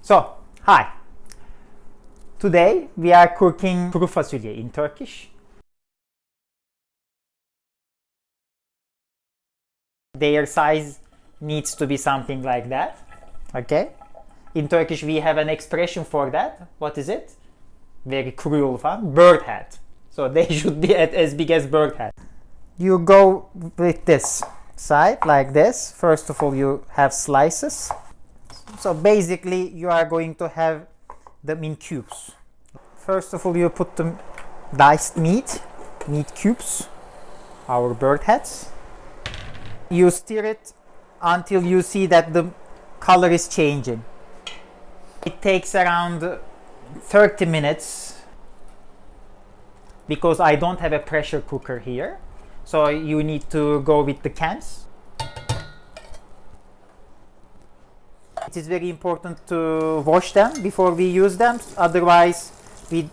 So, hi. Today we are cooking kuru fasulye in Turkish. Their size needs to be something like that. Okay? In Turkish we have an expression for that. What is it? Very cruel one. Bird head. So they should be as big as bird head. You go with this side like this. First of all you have slices. So basically you are going to have them in cubes. First of all you put the diced meat cubes, our bird heads. You stir it until you see that the color is changing. It takes around 30 minutes because I don't have a pressure cooker here. So you need to go with the cans. It is very important to wash them before we use them, otherwise we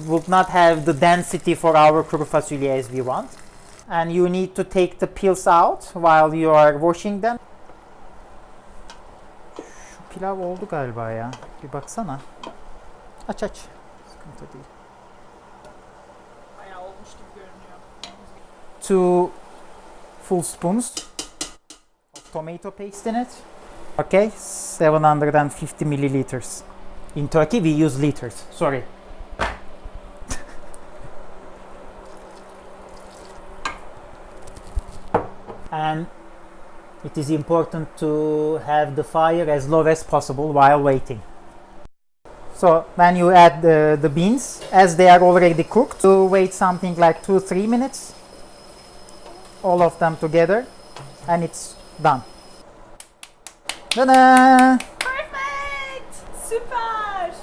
would not have the density for our kuru fasulye as we want. And you need to take the peels out while you are washing them. Şu pilav oldu galiba ya. Bir baksana. Aç. Sıkıntı değil. Bayağı olmuş gibi görünüyor. 2 full spoons of tomato paste in it. Okay, 750 milliliters. In Turkey we use liters. Sorry. And it is important to have the fire as low as possible while waiting. So when you add the beans, as they are already cooked, to wait something like 2-3 minutes, all of them together, and it's done. Ta-da! Perfect! Süper!